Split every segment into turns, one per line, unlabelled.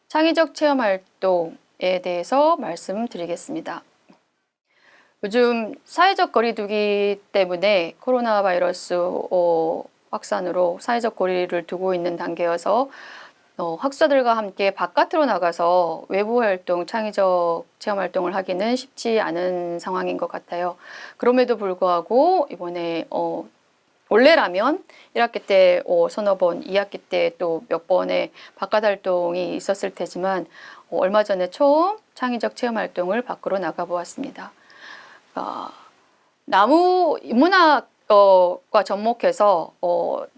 창의적 체험 활동에 대해서 말씀드리겠습니다. 요즘 사회적 거리두기 때문에 코로나 바이러스 확산으로 사회적 거리를 두고 있는 단계여서 학사들과 함께 바깥으로 나가서 외부 활동, 창의적 체험 활동을 하기는 쉽지 않은 상황인 것 같아요. 그럼에도 불구하고 이번에 원래라면 1학기 때 서너 번, 2학기 때 또 몇 번의 바깥 활동이 있었을 테지만 얼마 전에 처음 창의적 체험 활동을 밖으로 나가 보았습니다. 나무 인문학과 접목해서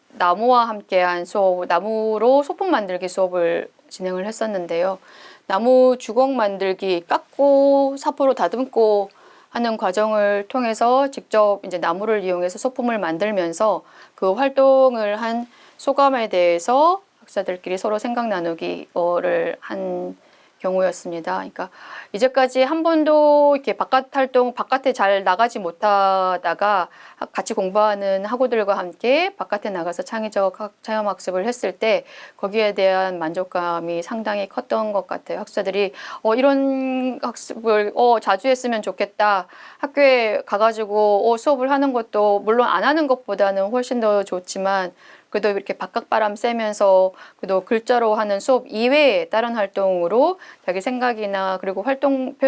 나무와 함께한 수업, 나무로 소품 만들기 수업을 진행을 했었는데요. 나무 주걱 만들기, 깎고 사포로 다듬고 하는 과정을 통해서 직접 이제 나무를 이용해서 소품을 만들면서 그 활동을 한 소감에 대해서 학사들끼리 서로 생각 나누기를 한 경우였습니다. 그러니까 이제까지 한 번도 이렇게 바깥 활동, 바깥에 잘 나가지 못하다가 같이 공부하는 학우들과 함께 바깥에 나가서 창의적 체험 학습을 했을 때 거기에 대한 만족감이 상당히 컸던 것 같아요. 학생들이 이런 학습을 자주 했으면 좋겠다. 학교에 가가지고 수업을 하는 것도 물론 안 하는 것보다는 훨씬 더 좋지만 그래도 이렇게 바깥바람 쐬면서 그래도 글자로 하는 수업 이외에 다른 활동으로 자기 생각이나 그리고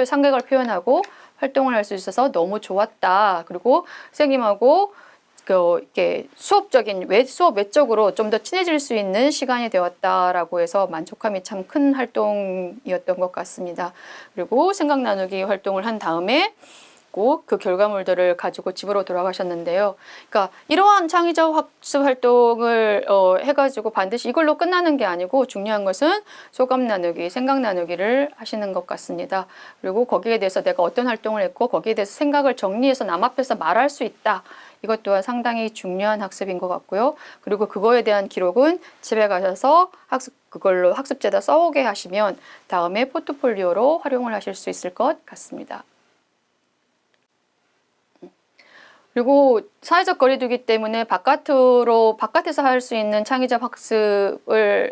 생각을 표현하고 활동을 할 수 있어서 너무 좋았다. 그리고 선생님하고 이렇게 수업적인 수업 외적으로 좀 더 친해질 수 있는 시간이 되었다라고 해서 만족감이 참 큰 활동이었던 것 같습니다. 그리고 생각 나누기 활동을 한 다음에 그 결과물들을 가지고 집으로 돌아가셨는데요. 그러니까 이러한 창의적 학습 활동을 해가지고 반드시 이걸로 끝나는 게 아니고 중요한 것은 소감 나누기, 생각 나누기를 하시는 것 같습니다. 그리고 거기에 대해서 내가 어떤 활동을 했고 거기에 대해서 생각을 정리해서 남 앞에서 말할 수 있다. 이것 또한 상당히 중요한 학습인 것 같고요. 그리고 그거에 대한 기록은 집에 가셔서 그걸로 학습지에다 써오게 하시면 다음에 포트폴리오로 활용을 하실 수 있을 것 같습니다. 그리고 사회적 거리두기 때문에 바깥에서 할 수 있는 창의적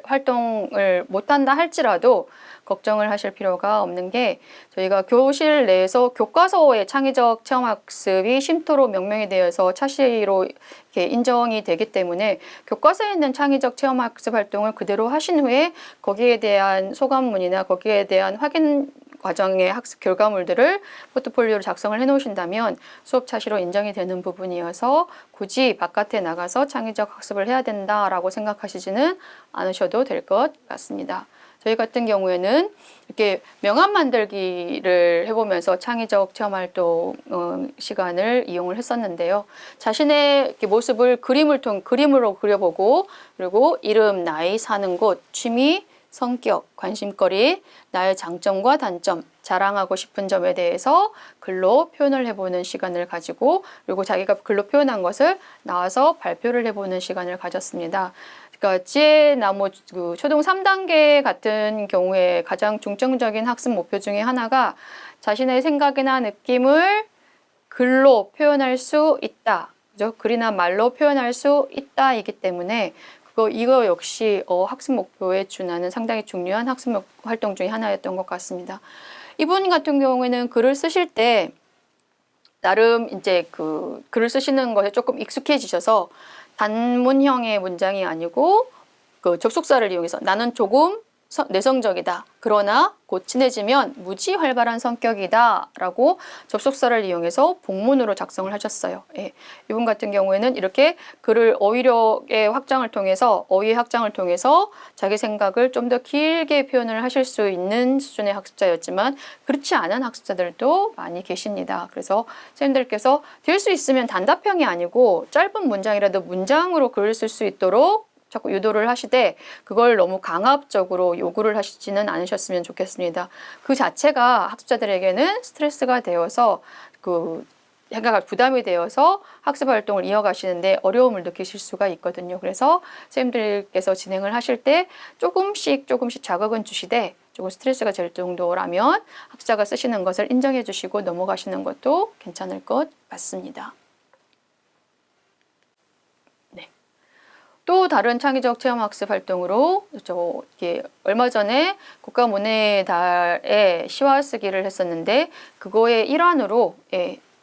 활동을 못한다 할지라도 걱정을 하실 필요가 없는 게 저희가 교실 내에서 교과서의 창의적 체험 학습이 쉼터로 명명이 되어서 차시로 이렇게 인정이 되기 때문에 교과서에 있는 창의적 체험 학습 활동을 그대로 하신 후에 거기에 대한 소감문이나 거기에 대한 확인 과정의 학습 결과물들을 포트폴리오로 작성을 해 놓으신다면 수업 차시로 인정이 되는 부분이어서 굳이 바깥에 나가서 창의적 학습을 해야 된다라고 생각하시지는 않으셔도 될 것 같습니다. 저희 같은 경우에는 이렇게 명함 만들기를 해보면서 창의적 체험 활동 시간을 이용을 했었는데요. 자신의 모습을 그림으로 그려보고 그리고 이름, 나이, 사는 곳, 취미, 성격, 관심거리, 나의 장점과 단점, 자랑하고 싶은 점에 대해서 글로 표현을 해보는 시간을 가지고 그리고 자기가 글로 표현한 것을 나와서 발표를 해보는 시간을 가졌습니다. 그러니까 지혜나무 초등 3단계 같은 경우에 가장 중점적인 학습 목표 중에 하나가 자신의 생각이나 느낌을 글로 표현할 수 있다. 그죠? 글이나 말로 표현할 수 있다이기 때문에 이거 역시 학습 목표에 준하는 상당히 중요한 학습 활동 중에 하나였던 것 같습니다. 이분 같은 경우에는 글을 쓰실 때 나름 이제 글을 쓰시는 것에 조금 익숙해지셔서 단문형의 문장이 아니고 접속사를 이용해서 나는 조금 내성적이다. 그러나 곧 친해지면 무지 활발한 성격이다. 라고 접속사를 이용해서 복문으로 작성을 하셨어요. 예. 이분 같은 경우에는 이렇게 글을 어휘의 확장을 통해서 자기 생각을 좀 더 길게 표현을 하실 수 있는 수준의 학습자였지만 그렇지 않은 학습자들도 많이 계십니다. 그래서 선생님들께서 될 수 있으면 단답형이 아니고 짧은 문장이라도 문장으로 글을 쓸 수 있도록 자꾸 유도를 하시되 그걸 너무 강압적으로 요구를 하시지는 않으셨으면 좋겠습니다. 그 자체가 학습자들에게는 스트레스가 되어서 생각할 부담이 되어서 학습 활동을 이어가시는데 어려움을 느끼실 수가 있거든요. 그래서 선생님들께서 진행을 하실 때 조금씩 자극은 주시되 조금 스트레스가 될 정도라면 학습자가 쓰시는 것을 인정해 주시고 넘어가시는 것도 괜찮을 것 같습니다. 또 다른 창의적 체험학습 활동으로 이게 얼마 전에 국가문예의 달에 시와 쓰기를 했었는데 그거의 일환으로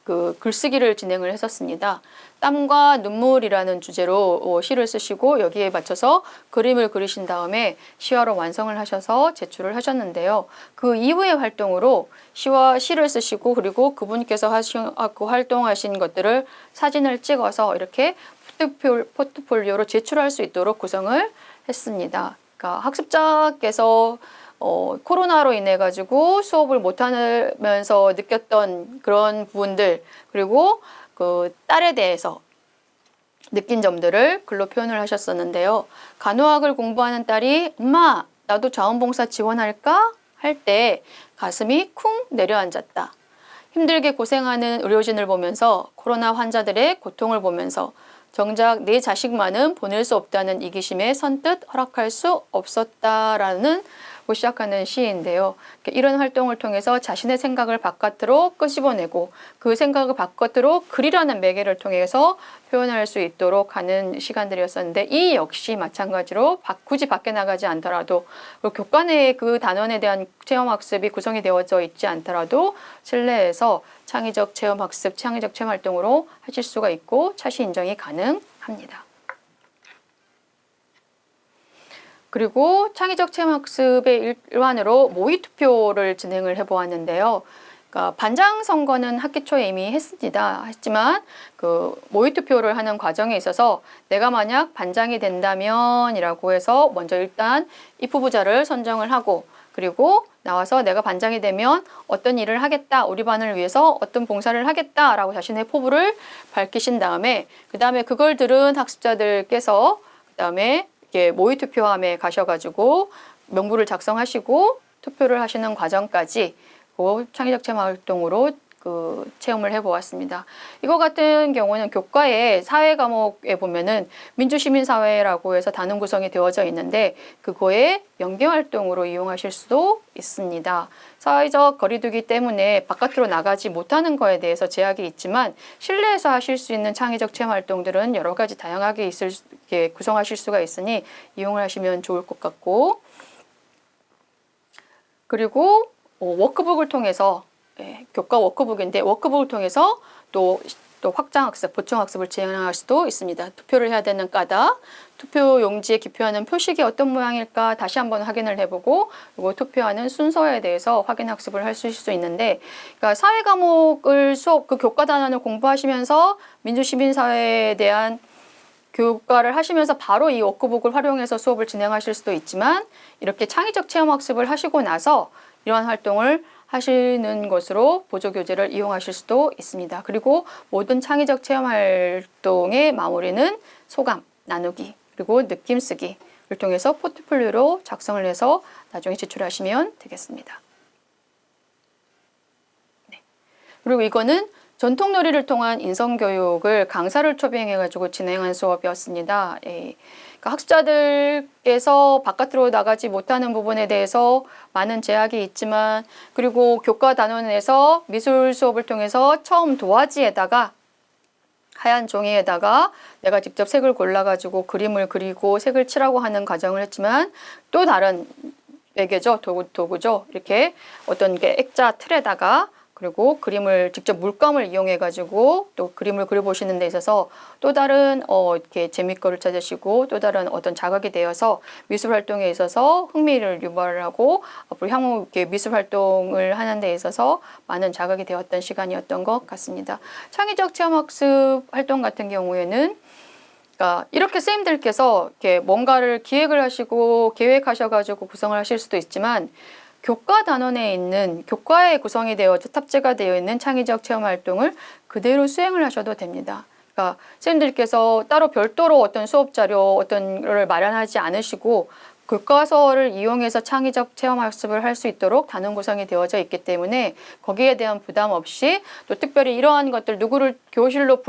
그 글쓰기를 진행을 했었습니다. 땀과 눈물이라는 주제로 시를 쓰시고 여기에 맞춰서 그림을 그리신 다음에 시화로 완성을 하셔서 제출을 하셨는데요. 그 이후의 활동으로 시를 쓰시고 그리고 그분께서 활동하신 것들을 사진을 찍어서 이렇게 포트폴리오로 제출할 수 있도록 구성을 했습니다. 그러니까 학습자께서 코로나로 인해 가지고 수업을 못하면서 느꼈던 그런 부분들 그리고 그 딸에 대해서 느낀 점들을 글로 표현을 하셨었는데요. 간호학을 공부하는 딸이 엄마 나도 자원봉사 지원할까? 할 때 가슴이 쿵 내려앉았다. 힘들게 고생하는 의료진을 보면서 코로나 환자들의 고통을 보면서 정작 내 자식만은 보낼 수 없다는 이기심에 선뜻 허락할 수 없었다라는 시작하는 시인데요. 이런 활동을 통해서 자신의 생각을 바깥으로 끄집어내고 그 생각을 바깥으로 글이라는 매개를 통해서 표현할 수 있도록 하는 시간들이었었는데 이 역시 마찬가지로 굳이 밖에 나가지 않더라도 교과 내에 그 단원에 대한 체험학습이 구성이 되어져 있지 않더라도 실내에서 창의적 체험학습, 창의적 체험활동으로 하실 수가 있고 차시 인정이 가능합니다. 그리고 창의적 체험학습의 일환으로 모의투표를 진행을 해보았는데요. 그러니까 반장 선거는 학기 초에 이미 했지만 그 모의투표를 하는 과정에 있어서 내가 만약 반장이 된다면이라고 해서 먼저 일단 입후보자를 선정을 하고 그리고 나와서 내가 반장이 되면 어떤 일을 하겠다, 우리 반을 위해서 어떤 봉사를 하겠다라고 자신의 포부를 밝히신 다음에 그 다음에 그걸 들은 학습자들께서 그 다음에 모의투표함에 가셔가지고 명부를 작성하시고 투표를 하시는 과정까지 그 창의적 체험 활동으로 그 체험을 해보았습니다. 이거 같은 경우는 교과의 사회 과목에 보면은 민주시민사회라고 해서 단원 구성이 되어져 있는데 그거에 연계활동으로 이용하실 수도 있습니다. 사회적 거리두기 때문에 바깥으로 나가지 못하는 거에 대해서 제약이 있지만 실내에서 하실 수 있는 창의적 체험 활동들은 여러 가지 다양하게 구성하실 수가 있으니 이용을 하시면 좋을 것 같고 그리고 워크북을 통해서 교과 워크북인데 워크북을 통해서 또 확장학습, 보충학습을 진행할 수도 있습니다. 투표를 해야 되는 까닭, 투표 용지에 기표하는 표식이 어떤 모양일까 다시 한번 확인을 해보고 그리고 투표하는 순서에 대해서 확인 학습을 할 수 있는데 그러니까 사회 과목을 그 교과 단원을 공부하시면서 민주시민사회에 대한 교과를 하시면서 바로 이 워크북을 활용해서 수업을 진행하실 수도 있지만 이렇게 창의적 체험학습을 하시고 나서 이러한 활동을 하시는 것으로 보조교재를 이용하실 수도 있습니다. 그리고 모든 창의적 체험활동의 마무리는 소감, 나누기, 그리고 느낌 쓰기를 통해서 포트폴리오로 작성을 해서 나중에 제출하시면 되겠습니다. 네. 그리고 이거는 전통놀이를 통한 인성교육을 강사를 초빙해가지고 진행한 수업이었습니다. 그러니까 학습자들께서 바깥으로 나가지 못하는 부분에 대해서 많은 제약이 있지만 그리고 교과 단원에서 미술 수업을 통해서 처음 도화지에다가 하얀 종이에다가 내가 직접 색을 골라가지고 그림을 그리고 색을 칠하고 하는 과정을 했지만 또 다른 매개죠, 도구죠. 이렇게 어떤 게 액자 틀에다가 그리고 그림을 직접 물감을 이용해 가지고 또 그림을 그려보시는 데 있어서 또 다른 이렇게 재미거리를 찾으시고 또 다른 어떤 자극이 되어서 미술 활동에 있어서 흥미를 유발하고 앞으로 향후 이렇게 미술 활동을 하는 데 있어서 많은 자극이 되었던 시간이었던 것 같습니다. 창의적 체험학습 활동 같은 경우에는 그러니까 이렇게 선생님들께서 이렇게 뭔가를 기획을 하시고 계획하셔가지고 구성을 하실 수도 있지만 교과 단원에 있는 교과에 구성이 되어 탑재가 되어 있는 창의적 체험 활동을 그대로 수행을 하셔도 됩니다. 그러니까 선생님들께서 따로 별도로 어떤 수업 자료 어떤 걸 마련하지 않으시고 교과서를 이용해서 창의적 체험 학습을 할 수 있도록 단원 구성이 되어져 있기 때문에 거기에 대한 부담 없이 또 특별히 이러한 것들 누구를 교실로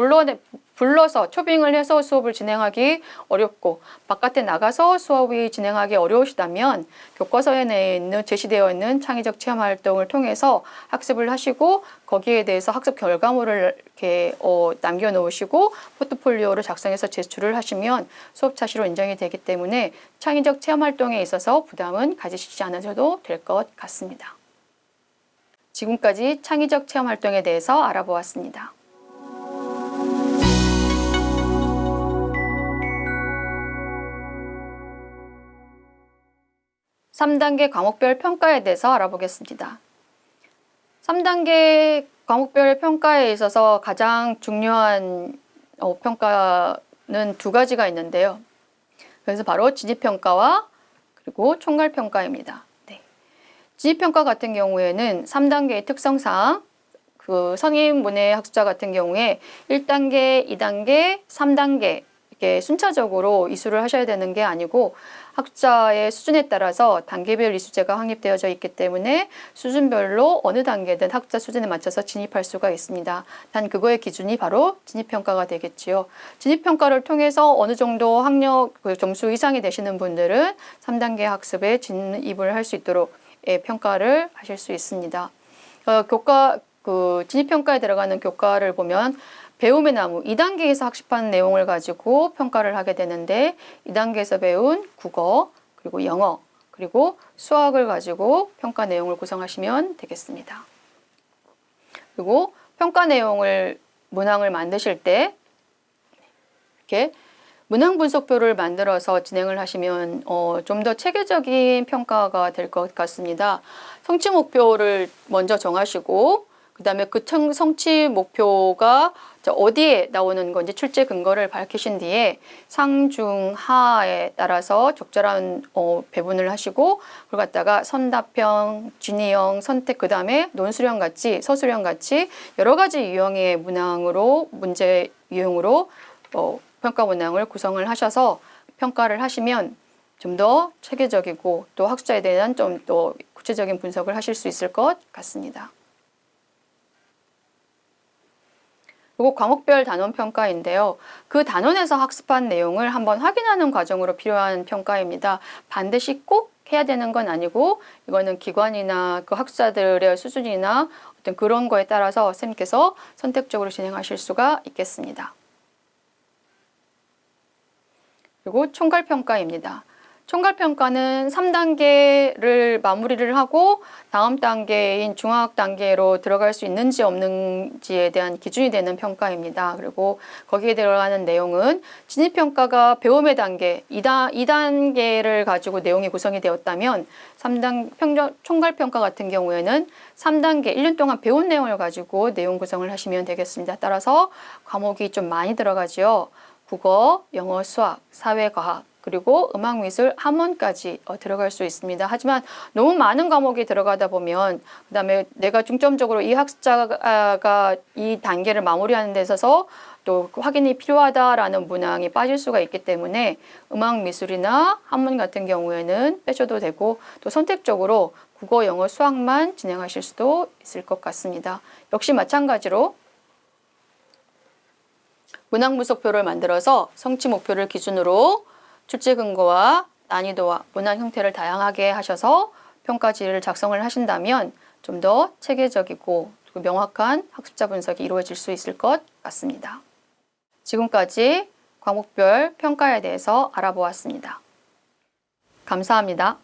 불러서 초빙을 해서 수업을 진행하기 어렵고 바깥에 나가서 수업이 진행하기 어려우시다면 교과서에 있는 제시되어 있는 창의적 체험 활동을 통해서 학습을 하시고 거기에 대해서 학습 결과물을 이렇게 남겨놓으시고 포트폴리오를 작성해서 제출을 하시면 수업 차시로 인정이 되기 때문에 창의적 체험 활동에 있어서 부담은 가지시지 않으셔도 될 것 같습니다. 지금까지 창의적 체험 활동에 대해서 알아보았습니다. 3단계 과목별 평가에 대해서 알아보겠습니다. 3단계 과목별 평가에 있어서 가장 중요한 평가는 두 가지가 있는데요. 그래서 바로 진입평가와 그리고 총괄평가입니다. 네. 진입평가 같은 경우에는 3단계의 특성상 그 성인문예 학습자 같은 경우에 1단계, 2단계, 3단계 이렇게 순차적으로 이수를 하셔야 되는 게 아니고 학습자의 수준에 따라서 단계별 이수제가 확립되어져 있기 때문에 수준별로 어느 단계든 학습자 수준에 맞춰서 진입할 수가 있습니다. 단 그거의 기준이 바로 진입평가가 되겠지요. 진입평가를 통해서 어느 정도 학력 점수 이상이 되시는 분들은 3단계 학습에 진입을 할 수 있도록 평가를 하실 수 있습니다. 진입평가에 들어가는 교과를 보면 배움의 나무 2단계에서 학습한 내용을 가지고 평가를 하게 되는데 2단계에서 배운 국어, 그리고 영어, 그리고 수학을 가지고 평가 내용을 구성하시면 되겠습니다. 그리고 평가 내용을 문항을 만드실 때 이렇게 문항 분석표를 만들어서 진행을 하시면 좀 더 체계적인 평가가 될 것 같습니다. 성취 목표를 먼저 정하시고 그 다음에 그 성취 목표가 어디에 나오는 건지 출제 근거를 밝히신 뒤에 상, 중, 하에 따라서 적절한 배분을 하시고 그걸 갖다가 선답형, 진의형, 선택, 그 다음에 논술형 같이 서술형 같이 여러 가지 유형의 문항으로 문제 유형으로 평가 문항을 구성을 하셔서 평가를 하시면 좀 더 체계적이고 또 학습자에 대한 좀 더 구체적인 분석을 하실 수 있을 것 같습니다. 그리고 과목별 단원 평가인데요. 그 단원에서 학습한 내용을 한번 확인하는 과정으로 필요한 평가입니다. 반드시 꼭 해야 되는 건 아니고 이거는 기관이나 그 학습자들의 수준이나 어떤 그런 거에 따라서 선생님께서 선택적으로 진행하실 수가 있겠습니다. 그리고 총괄평가입니다. 총괄평가는 3단계를 마무리를 하고 다음 단계인 중학 단계로 들어갈 수 있는지 없는지에 대한 기준이 되는 평가입니다. 그리고 거기에 들어가는 내용은 진입평가가 배움의 단계 2단계를 가지고 내용이 구성이 되었다면 총괄평가 같은 경우에는 3단계 1년 동안 배운 내용을 가지고 내용 구성을 하시면 되겠습니다. 따라서 과목이 좀 많이 들어가죠. 국어, 영어, 수학, 사회과학 그리고 음악미술 함원까지 들어갈 수 있습니다. 하지만 너무 많은 과목이 들어가다 보면 그다음에 내가 중점적으로 이 학습자가 이 단계를 마무리하는 데 있어서 또 확인이 필요하다라는 문항이 빠질 수가 있기 때문에 음악미술이나 한문 같은 경우에는 빼셔도 되고 또 선택적으로 국어, 영어, 수학만 진행하실 수도 있을 것 같습니다. 역시 마찬가지로 문항 분석표를 만들어서 성취 목표를 기준으로 출제 근거와 난이도와 문항 형태를 다양하게 하셔서 평가지를 작성을 하신다면 좀 더 체계적이고 명확한 학습자 분석이 이루어질 수 있을 것 같습니다. 지금까지 과목별 평가에 대해서 알아보았습니다. 감사합니다.